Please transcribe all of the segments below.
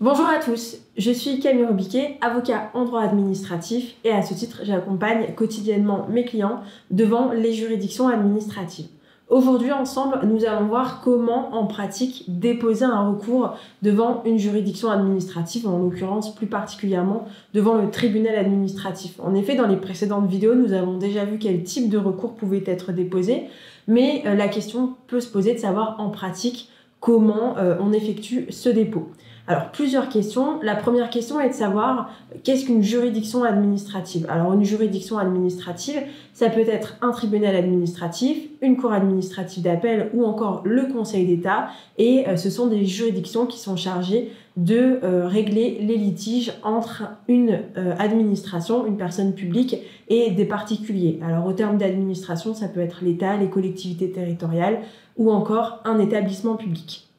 Bonjour à tous, je suis Camille Robiquet, avocat en droit administratif et à ce titre, j'accompagne quotidiennement mes clients devant les juridictions administratives. Aujourd'hui, ensemble, nous allons voir comment, en pratique, déposer un recours devant une juridiction administrative, en l'occurrence plus particulièrement devant le tribunal administratif. En effet, dans les précédentes vidéos, nous avons déjà vu quel type de recours pouvait être déposé, mais la question peut se poser de savoir en pratique comment on effectue ce dépôt. Alors, plusieurs questions. La première question est de savoir qu'est-ce qu'une juridiction administrative. Alors, une juridiction administrative, ça peut être un tribunal administratif, une cour administrative d'appel ou encore le Conseil d'État. Et ce sont des juridictions qui sont chargées de régler les litiges entre une administration, une personne publique et des particuliers. Alors, au terme d'administration, ça peut être l'État, les collectivités territoriales ou encore un établissement public.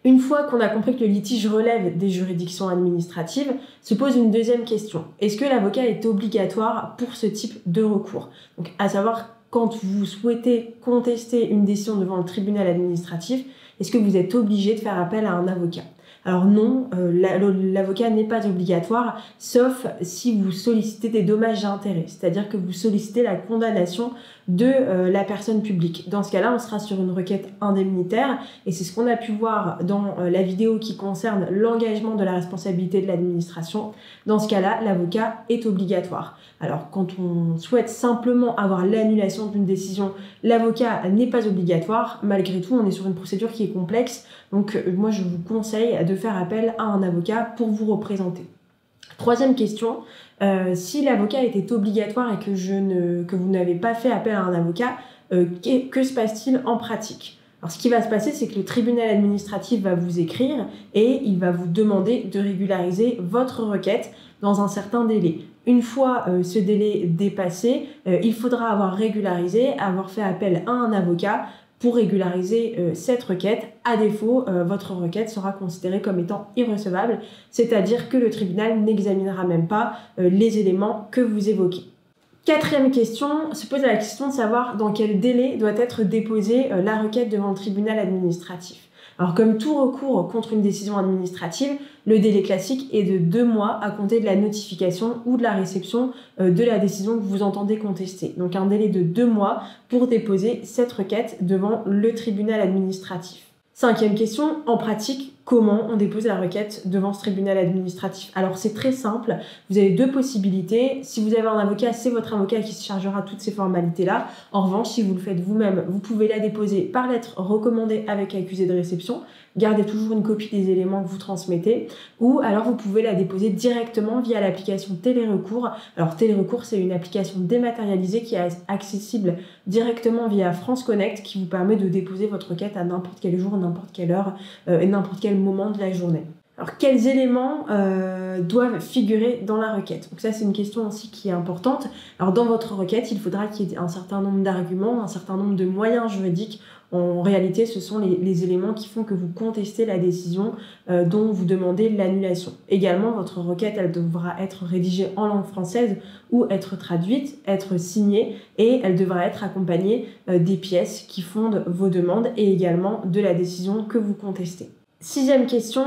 Une fois qu'on a compris que le litige relève des juridictions administratives, se pose une deuxième question. Est-ce que l'avocat est obligatoire pour ce type de recours? Donc, à savoir, quand vous souhaitez contester une décision devant le tribunal administratif, est-ce que vous êtes obligé de faire appel à un avocat? Alors non, l'avocat n'est pas obligatoire, sauf si vous sollicitez des dommages et intérêts, c'est-à-dire que vous sollicitez la condamnation de la personne publique. Dans ce cas-là, on sera sur une requête indemnitaire, et c'est ce qu'on a pu voir dans la vidéo qui concerne l'engagement de la responsabilité de l'administration. Dans ce cas-là, l'avocat est obligatoire. Alors, quand on souhaite simplement avoir l'annulation d'une décision, l'avocat n'est pas obligatoire. Malgré tout, on est sur une procédure qui est complexe. Donc, moi, je vous conseille de faire appel à un avocat pour vous représenter. Troisième question, si l'avocat était obligatoire et que vous n'avez pas fait appel à un avocat, que se passe-t-il en pratique ? Alors, ce qui va se passer, c'est que le tribunal administratif va vous écrire et il va vous demander de régulariser votre requête dans un certain délai. Une fois ce délai dépassé, il faudra avoir régularisé, avoir fait appel à un avocat pour régulariser cette requête. À défaut, votre requête sera considérée comme étant irrecevable, c'est-à-dire que le tribunal n'examinera même pas les éléments que vous évoquez. Quatrième question, se pose la question de savoir dans quel délai doit être déposée la requête devant le tribunal administratif. Alors, comme tout recours contre une décision administrative, le délai classique est de 2 mois à compter de la notification ou de la réception de la décision que vous entendez contester. Donc, un délai de 2 mois pour déposer cette requête devant le tribunal administratif. Cinquième question, en pratique, comment on dépose la requête devant ce tribunal administratif? Alors, c'est très simple. Vous avez 2 possibilités. Si vous avez un avocat, c'est votre avocat qui se chargera de toutes ces formalités-là. En revanche, si vous le faites vous-même, vous pouvez la déposer par lettre recommandée avec accusé de réception. Gardez toujours une copie des éléments que vous transmettez. Ou alors, vous pouvez la déposer directement via l'application Télérecours. Alors, Télérecours, c'est une application dématérialisée qui est accessible directement via France Connect qui vous permet de déposer votre requête à n'importe quel jour, n'importe quelle heure et n'importe quel moment de la journée. Alors, quels éléments doivent figurer dans la requête? Donc ça, c'est une question aussi qui est importante. Alors, dans votre requête, il faudra qu'il y ait un certain nombre d'arguments, un certain nombre de moyens juridiques. En réalité, ce sont les éléments qui font que vous contestez la décision dont vous demandez l'annulation. Également, votre requête, elle devra être rédigée en langue française ou être traduite, être signée, et elle devra être accompagnée des pièces qui fondent vos demandes et également de la décision que vous contestez. Sixième question,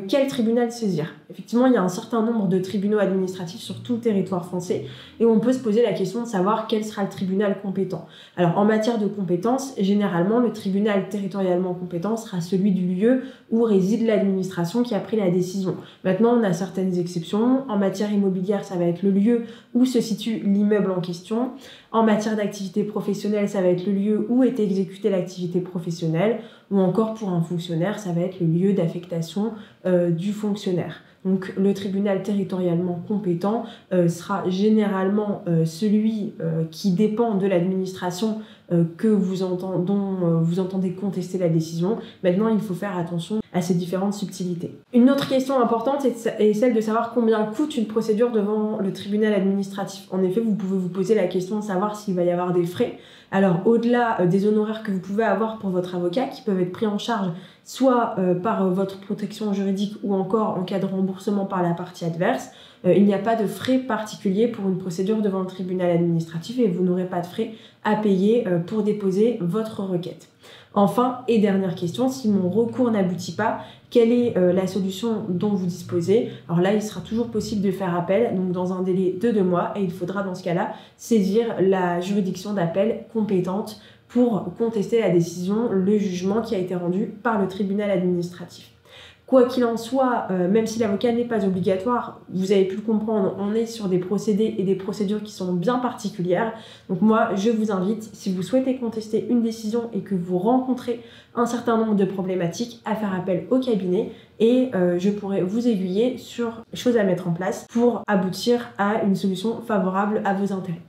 quel tribunal saisir? Effectivement, il y a un certain nombre de tribunaux administratifs sur tout le territoire français et on peut se poser la question de savoir quel sera le tribunal compétent. Alors, en matière de compétence, généralement, le tribunal territorialement compétent sera celui du lieu où réside l'administration qui a pris la décision. Maintenant, on a certaines exceptions. En matière immobilière, ça va être le lieu où se situe l'immeuble en question. En matière d'activité professionnelle, ça va être le lieu où est exécutée l'activité professionnelle. Ou encore pour un fonctionnaire, ça va être le lieu d'affectation du fonctionnaire. Donc le tribunal territorialement compétent sera généralement celui qui dépend de l'administration dont vous entendez contester la décision. Maintenant, il faut faire attention à ces différentes subtilités. Une autre question importante est celle de savoir combien coûte une procédure devant le tribunal administratif. En effet, vous pouvez vous poser la question de savoir s'il va y avoir des frais. Alors, au-delà des honoraires que vous pouvez avoir pour votre avocat, qui peuvent être pris en charge soit par votre protection juridique ou encore en cas de remboursement par la partie adverse, il n'y a pas de frais particuliers pour une procédure devant le tribunal administratif et vous n'aurez pas de frais à payer pour déposer votre requête. Enfin, et dernière question, si mon recours n'aboutit pas, quelle est la solution dont vous disposez? Alors là, il sera toujours possible de faire appel, donc dans un délai de 2 mois, et il faudra dans ce cas-là saisir la juridiction d'appel compétente pour contester la décision, le jugement qui a été rendu par le tribunal administratif. Quoi qu'il en soit, même si l'avocat n'est pas obligatoire, vous avez pu le comprendre, on est sur des procédés et des procédures qui sont bien particulières. Donc moi, je vous invite, si vous souhaitez contester une décision et que vous rencontrez un certain nombre de problématiques, à faire appel au cabinet et je pourrai vous aiguiller sur les choses à mettre en place pour aboutir à une solution favorable à vos intérêts.